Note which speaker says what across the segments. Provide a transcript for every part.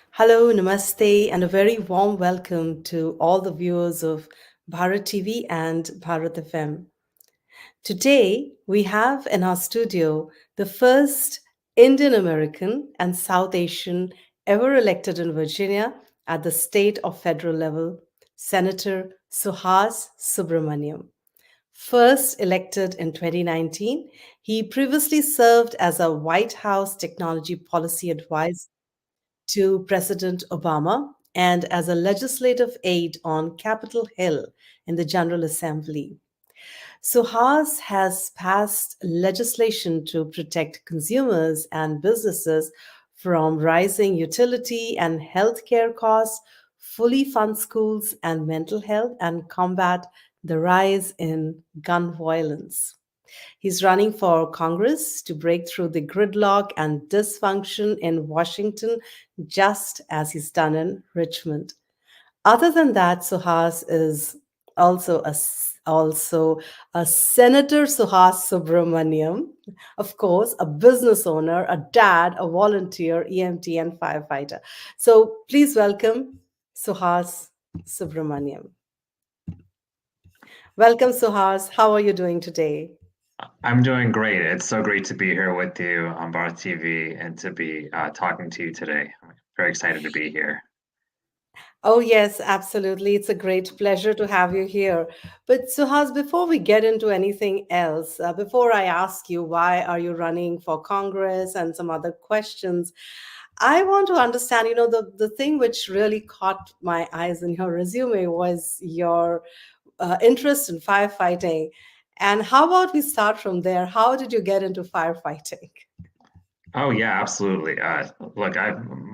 Speaker 1: Hello, namaste, and a very warm welcome to all the viewers of Bharat TV and Bharat FM. Today, we have in our studio the first Indian American and South Asian ever elected in Virginia at the state or federal level, Senator Suhas Subramanyam. First elected in 2019, he previously served as a White House technology policy advisor to President Obama and as a legislative aide on Capitol Hill in the General Assembly. Suhas has passed legislation to protect consumers and businesses from rising utility and healthcare costs, fully fund schools and mental health, and combat the rise in gun violence. He's running for Congress to break through the gridlock and dysfunction in Washington, just as he's done in Richmond. Other than that, Suhas is also a Senator Suhas Subramanyam, of course, a business owner, a dad, a volunteer, EMT, and firefighter. So please welcome Suhas Subramanyam. Welcome, Suhas. How are you doing today?
Speaker 2: I'm doing great. It's so great to be here with you on Bharat TV and to be talking to you today. I'm very excited to be here.
Speaker 1: Oh, yes, absolutely. It's a great pleasure to have you here. But Suhas, before we get into anything else, before I ask you why are you running for Congress and some other questions, I want to understand, the thing which really caught my eyes in your resume was your interest in firefighting. And how about we start from there? How did you get into firefighting?
Speaker 2: Oh yeah, absolutely. Look,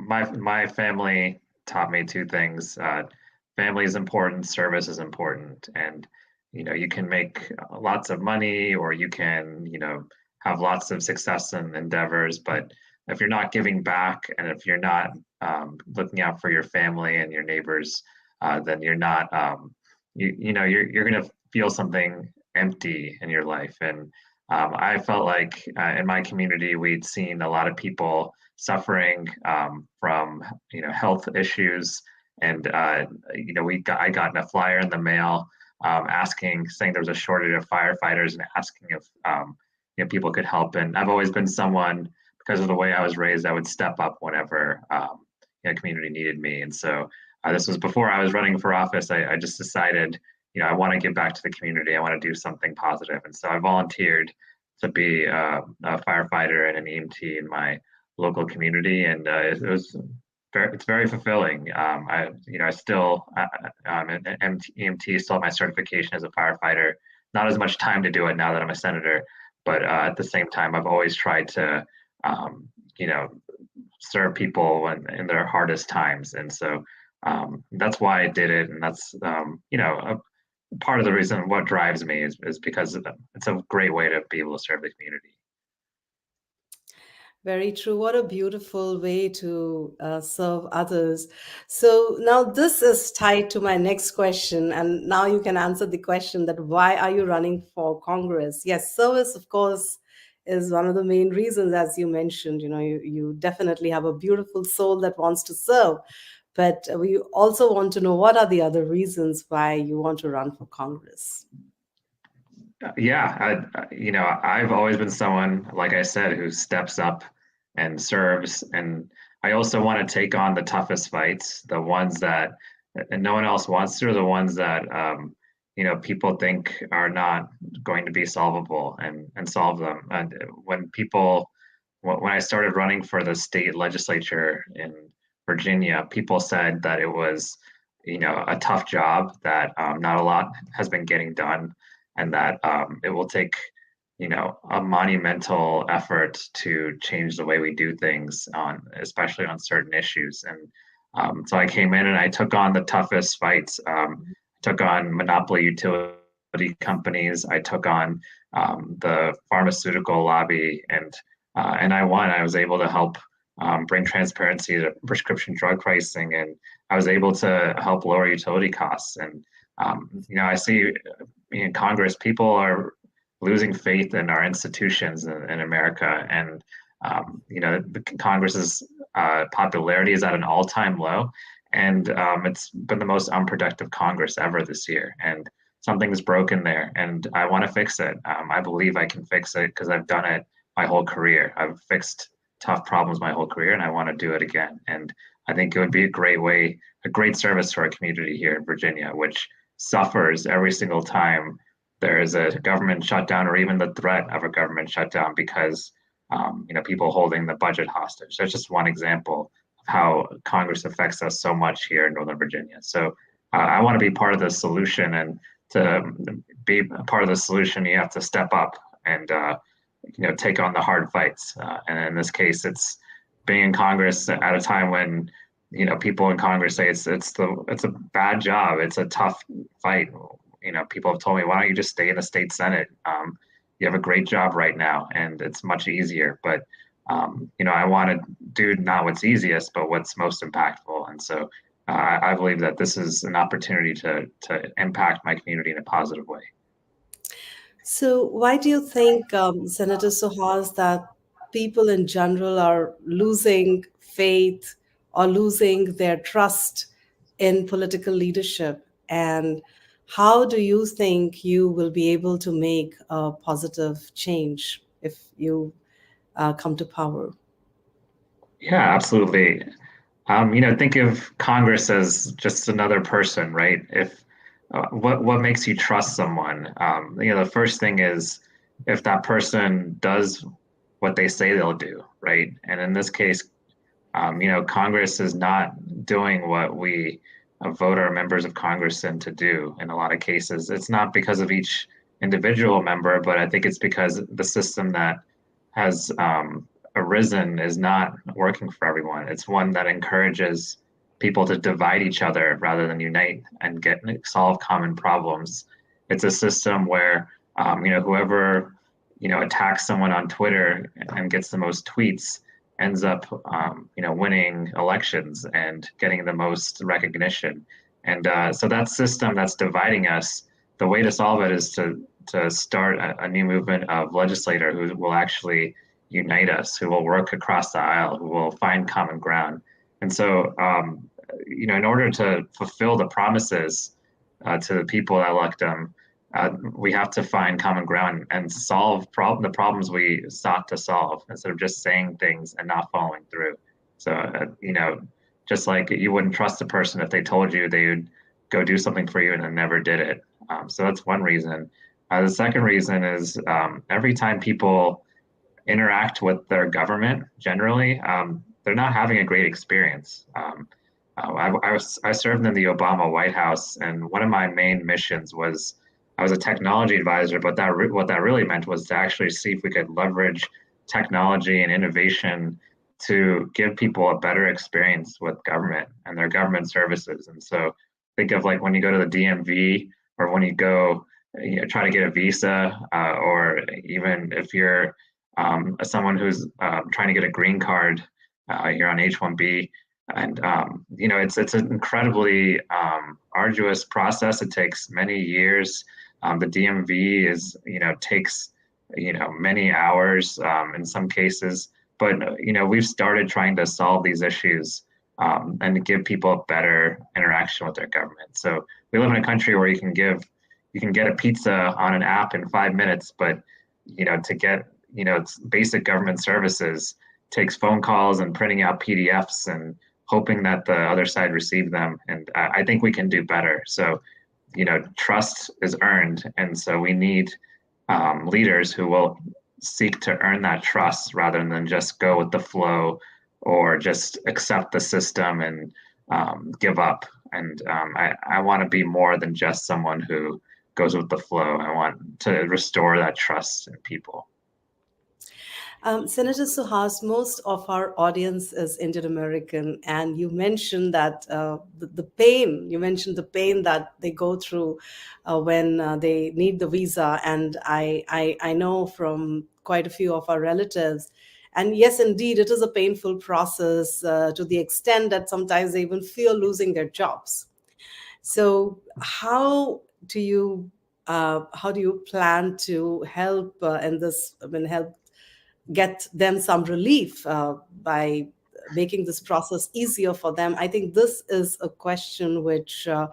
Speaker 2: my family taught me two things. Family is important, service is important, and you can make lots of money or you can have lots of success in endeavors, but if you're not giving back and if you're not looking out for your family and your neighbors, then you're not you're gonna feel something empty in your life. And I felt like in my community, we'd seen a lot of people suffering from health issues, and I got a flyer in the mail saying there was a shortage of firefighters and asking if people could help. And I've always been someone, because of the way I was raised, I would step up whenever community needed me. And so this was before I was running for office. I just decided I want to give back to the community. I want to do something positive. And so I volunteered to be a firefighter and an EMT in my local community. And it's very fulfilling. I still, an EMT, still have my certification as a firefighter. Not as much time to do it now that I'm a senator, but at the same time, I've always tried to, serve people in their hardest times. And so that's why I did it. And that's, part of the reason what drives me is because it's a great way to be able to serve the community.
Speaker 1: Very true. What a beautiful way to serve others. So now this is tied to my next question, and now you can answer the question that why are you running for Congress? Yes, service, of course, is one of the main reasons, as you mentioned. You definitely have a beautiful soul that wants to serve, but we also want to know what are the other reasons why you want to run for Congress.
Speaker 2: Yeah, I've always been someone, like I said, who steps up and serves. And I also want to take on the toughest fights, the ones that and no one else wants to, or the ones that people think are not going to be solvable, and solve them. And when I started running for the state legislature in Virginia, people said that it was a tough job, that not a lot has been getting done, and that it will take a monumental effort to change the way we do things, especially on certain issues. And so I came in and I took on the toughest fights. Took on monopoly utility companies. I took on the pharmaceutical lobby, and I won. I was able to help bring transparency to prescription drug pricing, and I was able to help lower utility costs. And I see in Congress, people are losing faith in our institutions in America, and the Congress's popularity is at an all-time low, and it's been the most unproductive Congress ever this year, and something's broken there, and I want to fix it. I believe I can fix it because I've done it my whole career. I've fixed tough problems my whole career, and I want to do it again. And I think it would be a great way, a great service to our community here in Virginia, which suffers every single time there is a government shutdown or even the threat of a government shutdown because people holding the budget hostage. That's just one example of how Congress affects us so much here in Northern Virginia. So I want to be part of the solution, and to be a part of the solution, you have to step up and take on the hard fights. And in this case, it's being in Congress at a time when people in Congress say it's a bad job, it's a tough fight. People have told me, why don't you just stay in the state senate? You have a great job right now, and it's much easier. But I want to do not what's easiest, but what's most impactful. And so I believe that this is an opportunity to impact my community in a positive way.
Speaker 1: So, why do you think, Senator Suhas, that people in general are losing faith or losing their trust in political leadership? And how do you think you will be able to make a positive change if you come to power?
Speaker 2: Yeah, absolutely. Think of Congress as just another person, right? If what makes you trust someone? The first thing is if that person does what they say they'll do, right? And in this case, Congress is not doing what we vote our members of Congress in to do. In a lot of cases, it's not because of each individual member, but I think it's because the system that has arisen is not working for everyone. It's one that encourages people to divide each other rather than unite and solve common problems. It's a system where whoever attacks someone on Twitter and gets the most tweets ends up winning elections and getting the most recognition. And so that system that's dividing us, the way to solve it is to start a new movement of legislator who will actually unite us, who will work across the aisle, who will find common ground. And so, in order to fulfill the promises to the people that elect them, we have to find common ground and solve the problems we sought to solve instead of just saying things and not following through. So, just like you wouldn't trust a person if they told you they would go do something for you and then never did it. So that's one reason. The second reason is every time people interact with their government generally, they're not having a great experience. I served in the Obama White House, and one of my main missions was I was a technology advisor, but what that really meant was to actually see if we could leverage technology and innovation to give people a better experience with government and their government services. And so think of like when you go to the DMV or when you go try to get a visa, or even if you're someone who's trying to get a green card, you're on H-1B, and it's an incredibly arduous process. It takes many years. The DMV takes many hours in some cases, but we've started trying to solve these issues and give people a better interaction with their government. So we live in a country where you can get a pizza on an app in 5 minutes, but to get it's basic government services takes phone calls and printing out PDFs and hoping that the other side receive them. And I think we can do better. So, trust is earned. And so we need leaders who will seek to earn that trust rather than just go with the flow or just accept the system and give up. And I want to be more than just someone who goes with the flow. I want to restore that trust in people.
Speaker 1: Senator Suhas, most of our audience is Indian American, and you mentioned that the pain. You mentioned the pain that they go through when they need the visa, and I know from quite a few of our relatives. And yes, indeed, it is a painful process to the extent that sometimes they even fear losing their jobs. So, how do you how do you plan to help in this? I mean, help get them some relief by making this process easier for them? I think this is a question which a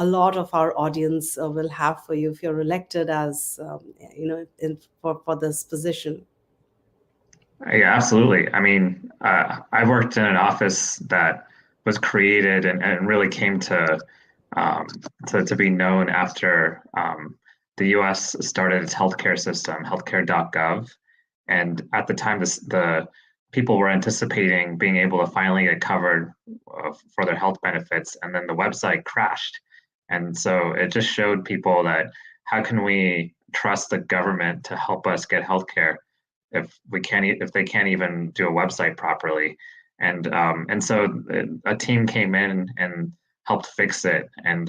Speaker 1: lot of our audience will have for you if you're elected as for this position.
Speaker 2: Yeah, absolutely. I mean, I worked in an office that was created and really came um, to be known after the U.S. started its healthcare system, healthcare.gov, and at the time, the people were anticipating being able to finally get covered for their health benefits, and then the website crashed, and so it just showed people that how can we trust the government to help us get healthcare if we can't if they can't even do a website properly, and so a team came in and helped fix it, and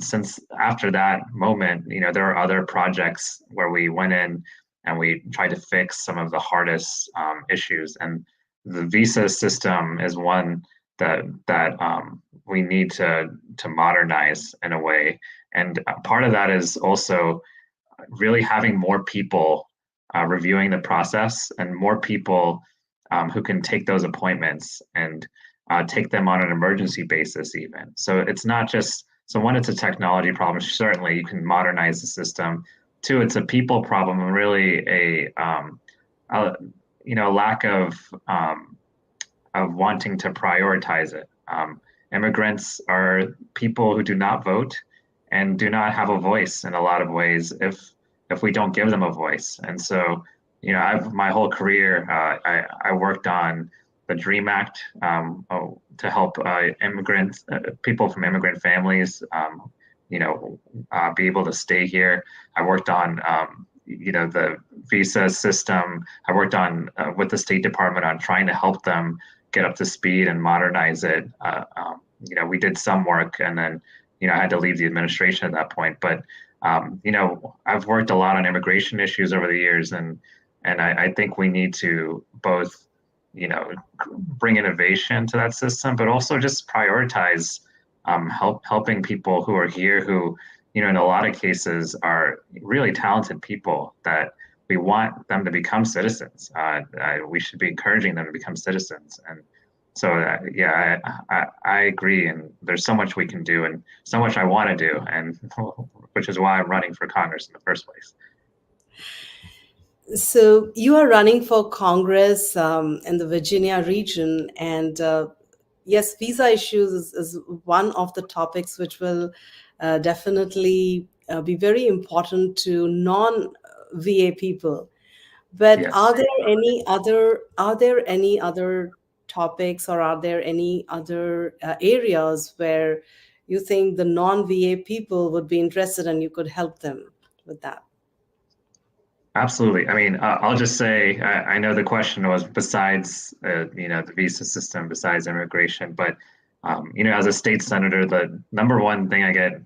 Speaker 2: since after that moment, there are other projects where we went in and we tried to fix some of the hardest issues, and the visa system is one that we need to modernize in a way, and part of that is also really having more people reviewing the process and more people who can take those appointments and take them on an emergency basis even. So it's not just, so one, it's a technology problem. Certainly you can modernize the system. Two, it's a people problem and really a lack of wanting to prioritize it. Immigrants are people who do not vote and do not have a voice in a lot of ways if we don't give them a voice. And so, I've my whole career, I worked on the Dream Act to help immigrants, people from immigrant families, be able to stay here. I worked on, the visa system. I worked on with the State Department on trying to help them get up to speed and modernize it. We did some work, and then, I had to leave the administration at that point. But I've worked a lot on immigration issues over the years, and I think we need to both, bring innovation to that system, but also just prioritize helping people who are here who, in a lot of cases are really talented people that we want them to become citizens. We should be encouraging them to become citizens. And so, yeah, I agree. And there's so much we can do and so much I want to do, and which is why I'm running for Congress in the first place.
Speaker 1: So you are running for Congress in the Virginia region, and yes, visa issues is one of the topics which will definitely be very important to non-VA people. But
Speaker 2: Yes.
Speaker 1: are there any other topics, or are there any other areas where you think the non-VA people would be interested and you could help them with that?
Speaker 2: Absolutely. I mean, I'll just say I know the question was besides the visa system, besides immigration, but as a state senator, the number one thing I get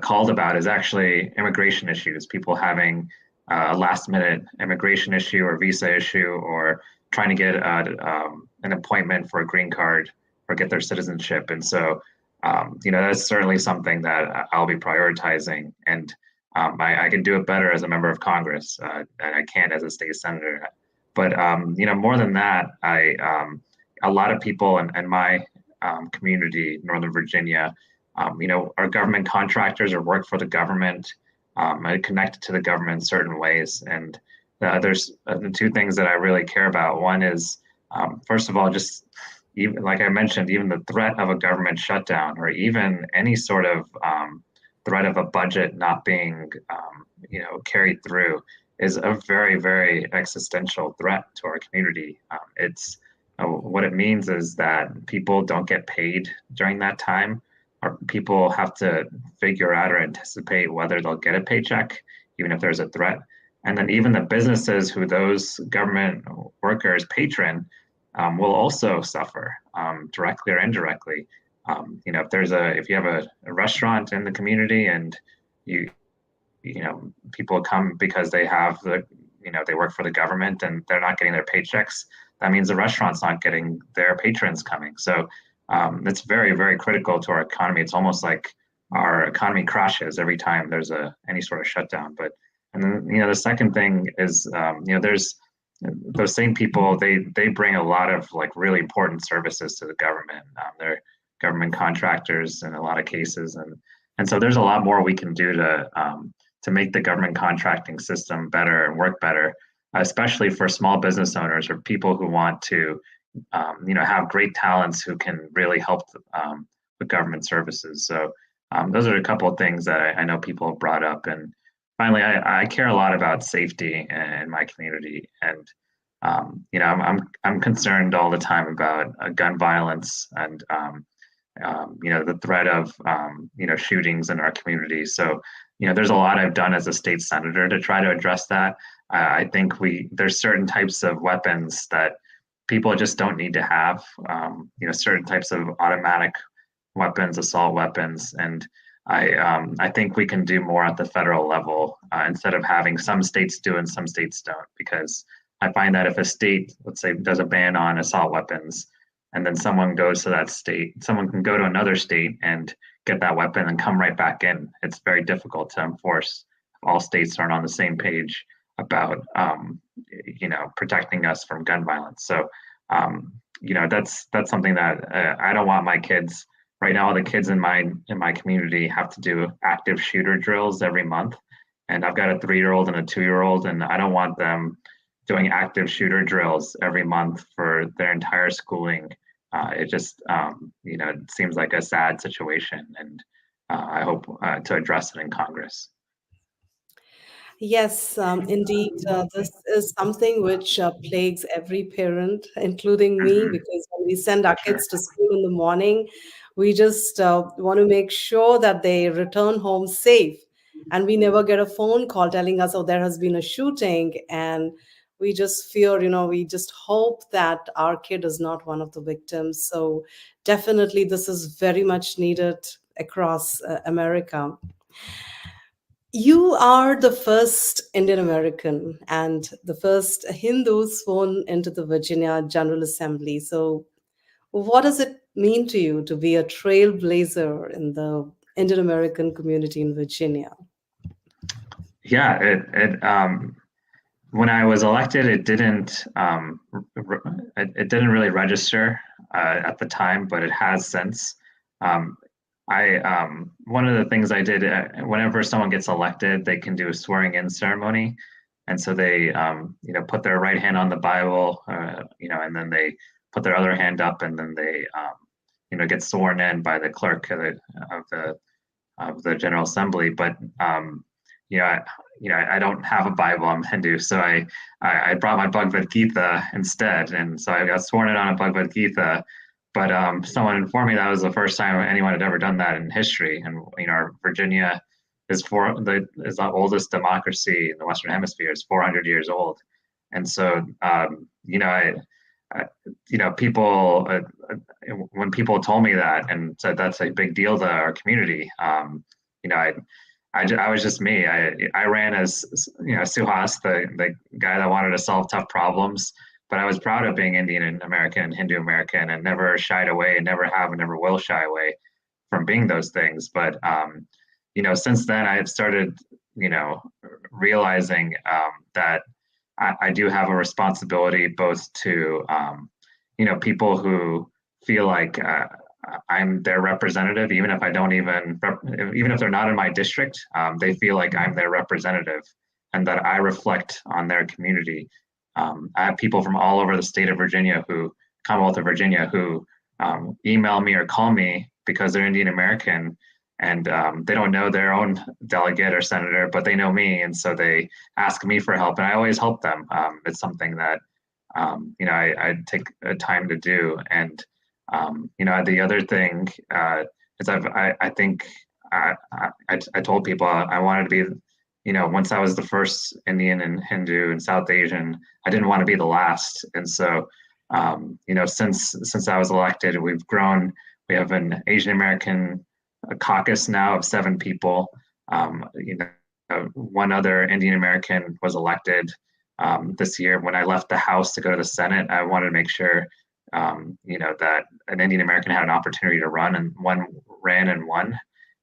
Speaker 2: called about is actually immigration issues. People having a last minute immigration issue or visa issue, or trying to get an appointment for a green card or get their citizenship. And so, that's certainly something that I'll be prioritizing. And I can do it better as a member of Congress than I can as a state senator. But more than that, a lot of people in my community, Northern Virginia, are government contractors or work for the government, are connected to the government in certain ways. And there's the two things that I really care about. One is, first of all, just even like I mentioned, even the threat of a government shutdown, or even any sort of threat of a budget not being, carried through, is a very, very existential threat to our community. It's what it means is that people don't get paid during that time, or people have to figure out or anticipate whether they'll get a paycheck, even if there's a threat. And then even the businesses who those government workers patron will also suffer directly or indirectly. If you have a restaurant in the community and you people come because they work for the government and they're not getting their paychecks, that means the restaurant's not getting their patrons coming. So it's very, very critical to our economy. It's almost like our economy crashes every time there's any sort of shutdown. But and then the second thing is there's those same people, they bring a lot of like really important services to the government. They're government contractors in a lot of cases, and so there's a lot more we can do to make the government contracting system better and work better, especially for small business owners or people who want to have great talents who can really help with government services. So those are a couple of things that I know people have brought up. And finally, I care a lot about safety in my community, and I'm concerned all the time about gun violence and the threat of shootings in our community. So there's a lot I've done as a state senator to try to address that. I think there's certain types of weapons that people just don't need to have. Certain types of automatic weapons, assault weapons, and I think we can do more at the federal level instead of having some states do and some states don't. Because I find that if a state, let's say, does a ban on assault weapons, and then someone goes to that state, someone can go to another state and get that weapon and come right back in. It's very difficult to enforce if all states aren't on the same page about protecting us from gun violence. So that's something that I don't want my kids. Right now, all the kids in my community have to do active shooter drills every month, and I've got a 3-year-old and a 2-year-old, and I don't want them doing active shooter drills every month for their entire schooling. It just it seems like a sad situation, and I hope to address it in Congress.
Speaker 1: Yes, indeed. This is something which plagues every parent, including me,
Speaker 2: Mhm.
Speaker 1: because when we send
Speaker 2: For
Speaker 1: our
Speaker 2: sure.
Speaker 1: kids to school in the morning, we just want to make sure that they return home safe. And we never get a phone call telling us, oh, there has been a shooting. And we just fear, we just hope that our kid is not one of the victims. So definitely, this is very much needed across America. You are the first Indian American and the first Hindu sworn into the Virginia General Assembly. So, what does it mean to you to be a trailblazer in the Indian American community in Virginia?
Speaker 2: Yeah, when I was elected, it didn't really register at the time, but it has since. Um, I One of the things I did whenever someone gets elected, they can do a swearing in ceremony, and so they put their right hand on the Bible, and then they put their other hand up, and then they get sworn in by the clerk of the General Assembly. But you know, I, I don't have a Bible. I'm Hindu, so I brought my Bhagavad Gita instead, and so I got sworn in on a Bhagavad Gita. But someone informed me that was the first time anyone had ever done that in history. And Virginia is the oldest democracy in the Western Hemisphere. It's 400 years old, and so I people when people told me that and said that's a big deal to our community, you know, I was just me. I ran as Suhas, the guy that wanted to solve tough problems, but I was proud of being Indian American and Hindu American, and never shied away, and never have, and never will shy away from being those things. But since then I have started, realizing that I do have a responsibility both to people who feel like I'm their representative, even if I don't even if they're not in my district, they feel like I'm their representative and that I reflect on their community. I have people from all over the state of Virginia, Commonwealth of Virginia, who email me or call me because they're Indian American, and they don't know their own delegate or senator, but they know me, and so they ask me for help, and I always help them. It's something that I take time to do, and the other thing is I think I told people I wanted to be, once I was the first Indian and Hindu and South Asian, I didn't want to be the last, and so since I was elected, we've grown. We have an Asian American caucus now of 7 people. One other Indian American was elected this year. When I left the House to go to the Senate, I wanted to make sure that an Indian American had an opportunity to run, and one ran and won.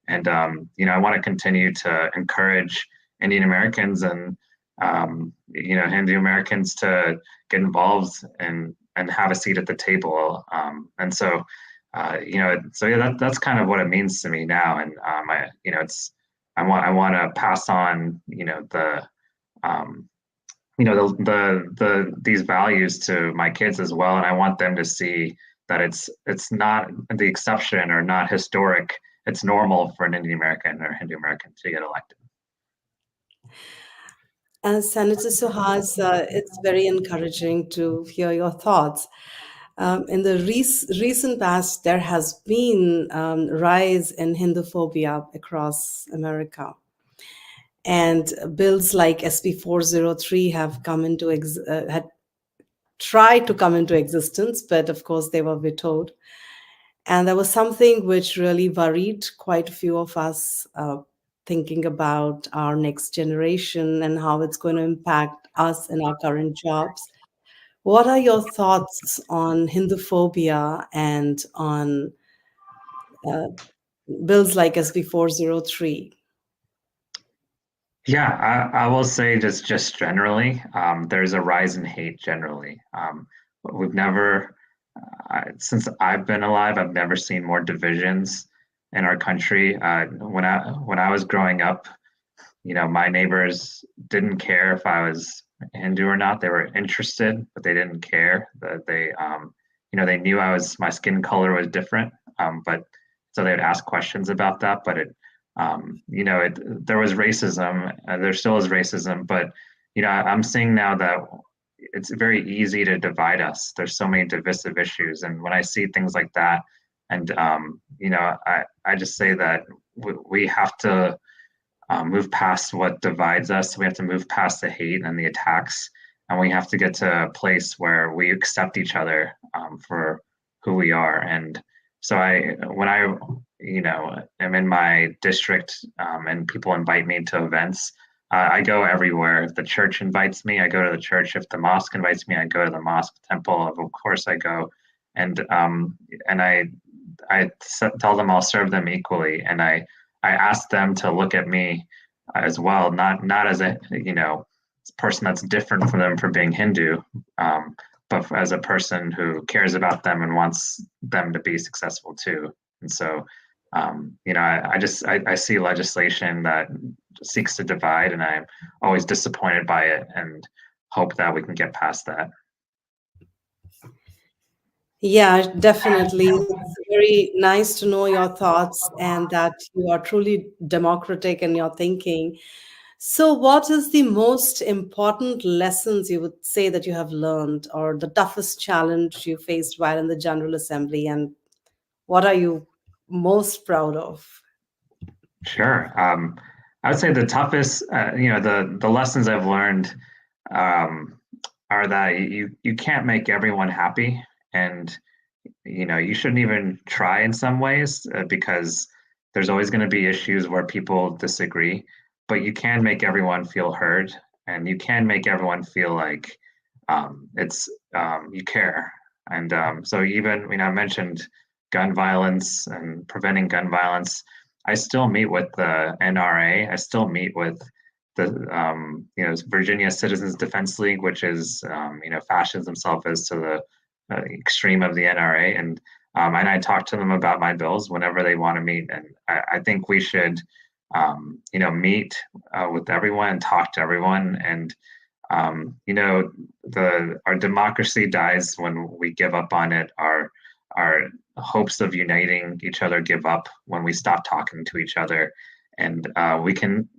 Speaker 2: And I want to continue to encourage Indian Americans and Hindu Americans to get involved and have a seat at the table. And so so yeah, that's kind of what it means to me now. And it's I want to pass on um, the these values to my kids as well, and I want them to see that it's not the exception or not historic. It's normal for an Indian American or Hindu American to get elected.
Speaker 1: Senator Suhas, it's very encouraging to hear your thoughts. In the recent past, there has been rise in Hinduphobia across America, and bills like SB 403 have come into had tried to come into existence, but of course they were vetoed. And there was something which really worried quite a few of us, thinking about our next generation and how it's going to impact us in our current jobs. What are your thoughts on Hinduphobia and on uh, bills like SB 403?
Speaker 2: Yeah, I will say just generally, there's a rise in hate generally. We've never, since I've been alive, I've never seen more divisions in our country. When I was growing up, my neighbors didn't care if I was Hindu or not. They were interested, but they didn't care. That they knew my skin color was different. But so they would ask questions about that. But there was racism. There still is racism, but I'm seeing now that it's very easy to divide us. There's so many divisive issues, and when I see things like that, and I just say that we have to move past what divides us. We have to move past the hate and the attacks, and we have to get to a place where we accept each other for who we are. And so when I, am in my district and people invite me to events, I go everywhere. If the church invites me, I go to the church. If the mosque invites me, I go to the mosque. Temple, of course, I go, and tell them I'll serve them equally, and I ask them to look at me as well, not as a person that's different from them for being Hindu, but as a person who cares about them and wants them to be successful too. And so, I see legislation that seeks to divide, and I'm always disappointed by it, and hope that we can get past that.
Speaker 1: Yeah, definitely. It's very nice to know your thoughts and that you are truly democratic in your thinking. So, what is the most important lessons you would say that you have learned, or the toughest challenge you faced while in the General Assembly, and what are you most proud of?
Speaker 2: Sure. I would say the toughest, the lessons I've learned um, are that you can't make everyone happy, and you shouldn't even try in some ways because there's always going to be issues where people disagree, but you can make everyone feel heard, and you can make everyone feel like it's you care. And so even I mentioned gun violence and preventing gun violence. I still meet with the NRA. I still meet with the Virginia Citizens Defense League, which is fashions themselves as to the extreme of the NRA, and I talk to them about my bills whenever they want to meet, and I think we should meet with everyone and talk to everyone, and our democracy dies when we give up on it. Our hopes of uniting each other give up when we stop talking to each other, and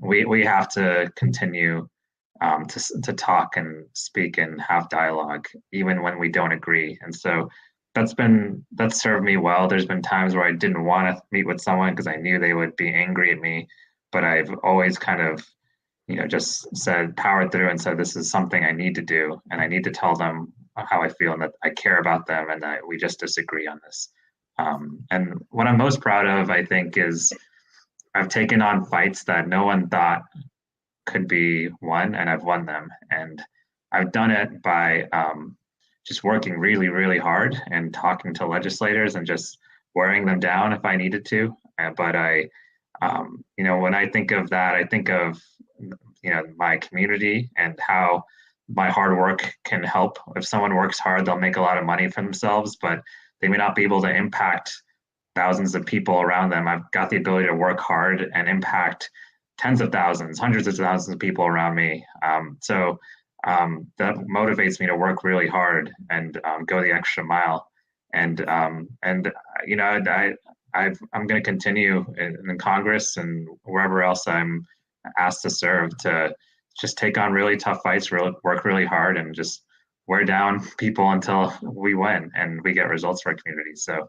Speaker 2: we have to continue to talk and speak and have dialogue even when we don't agree. And so that's served me well. There's been times where I didn't want to meet with someone because I knew they would be angry at me, but I've always kind of just said, powered through and said, this is something I need to do, and I need to tell them how I feel and that I care about them and that we just disagree on this. And what I'm most proud of, I think, is I've taken on fights that no one thought could be won, and I've won them. And I've done it by just working really, really hard and talking to legislators and just wearing them down if I needed to. But When I think of that, I think of my community and how my hard work can help. If someone works hard, they'll make a lot of money for themselves, but they may not be able to impact thousands of people around them. I've got the ability to work hard and impact tens of thousands, hundreds of thousands of people around me. That motivates me to work really hard and go the extra mile. And I'm going to continue in Congress and wherever else I'm asked to serve to just take on really tough fights, really work really hard, and just wear down people until we win and we get results for our community. So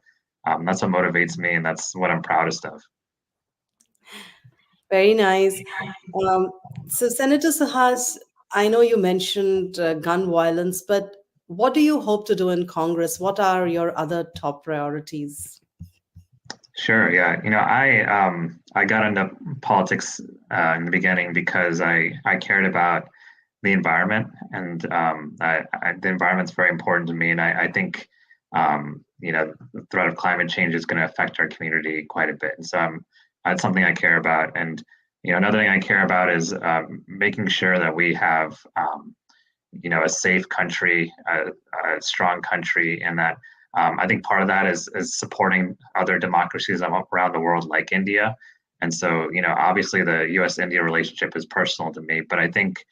Speaker 2: that's what motivates me, and that's what I'm proudest of.
Speaker 1: Very nice. Um, so, Senator Suhas, I know you mentioned gun violence, but what do you hope to do in Congress? What are your other top priorities?
Speaker 2: Sure. Yeah. I got into politics in the beginning because I cared about the environment, and the environment's very important to me, and I think the threat of climate change is going to affect our community quite a bit, and so that's something I care about. And another thing I care about is making sure that we have a safe country, a strong country, and that I think part of that is supporting other democracies around the world, like India. And so, obviously, the U.S.-India relationship is personal to me, but I think,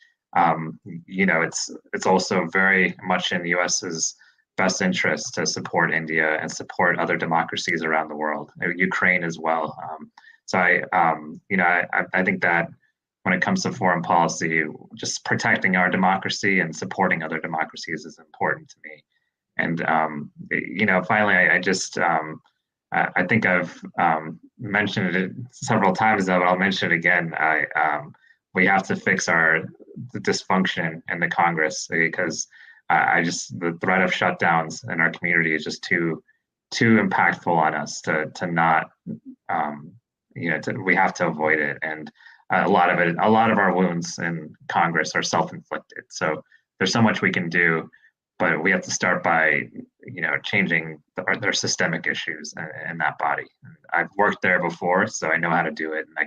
Speaker 2: it's also very much in the U.S.'s best interest to support India and support other democracies around the world, Ukraine as well. I think that when it comes to foreign policy, just protecting our democracy and supporting other democracies is important to me. And finally, I think I've mentioned it several times now, but I'll mention it again. We have to fix the dysfunction in the Congress, because the threat of shutdowns in our community is just too impactful on us to not we have to avoid it. And a lot of our wounds in Congress are self-inflicted. So there's so much we can do, but we have to start by changing their systemic issues in that body. I've worked there before, so I know how to do it, and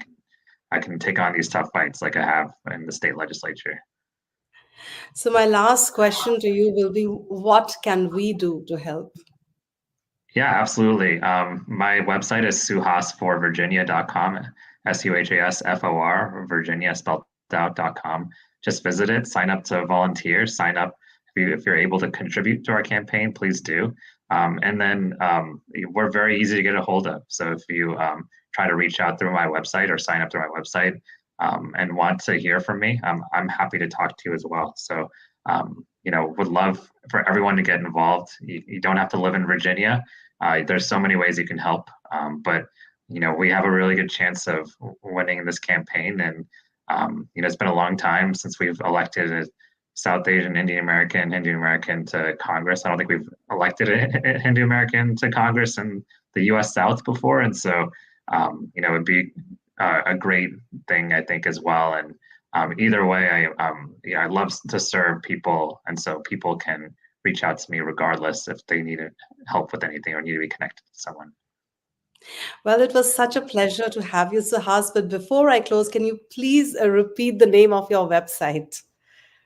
Speaker 2: I can take on these tough fights like I have in the state legislature.
Speaker 1: So, my last question to you will be, what can we do to help?
Speaker 2: Yeah, absolutely. My website is suhasforvirginia.com, SUHASFOR, Virginia spelled out.com. Just visit it, sign up to volunteer, sign up if you're able to contribute to our campaign, please do. And then we're very easy to get a hold of. So if you try to reach out through my website or sign up through my website and want to hear from me, I'm happy to talk to you as well. So, would love for everyone to get involved. You don't have to live in Virginia. There's so many ways you can help, but we have a really good chance of winning this campaign. And it's been a long time since we've elected a South Asian, Indian American to Congress. I don't think we've elected a Hindu American to Congress in the U.S. South before, and so it would be a great thing, I think, as well. And either way, I love to serve people, and so people can reach out to me regardless if they need help with anything or need to be connected to someone.
Speaker 1: Well, it was such a pleasure to have you, Suhas. But before I close, can you please repeat the name of your website?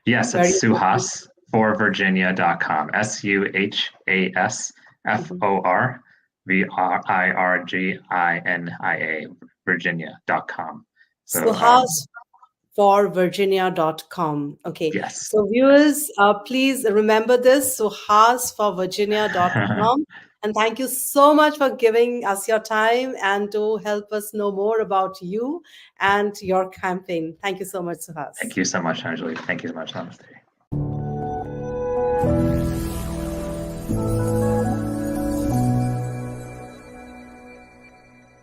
Speaker 2: Yes, it's suhasforvirginia.com. SUHASFORVIRGINIA, Virginia.com. So,
Speaker 1: suhasforvirginia.com. Okay.
Speaker 2: yes.
Speaker 1: So, viewers, please remember this, suhasforvirginia.com. And thank you so much for giving us your time and to help us know more about you and your campaign. Thank you so much, Suhas.
Speaker 2: Thank you so much, Anjalee. Thank you so much. Namaste.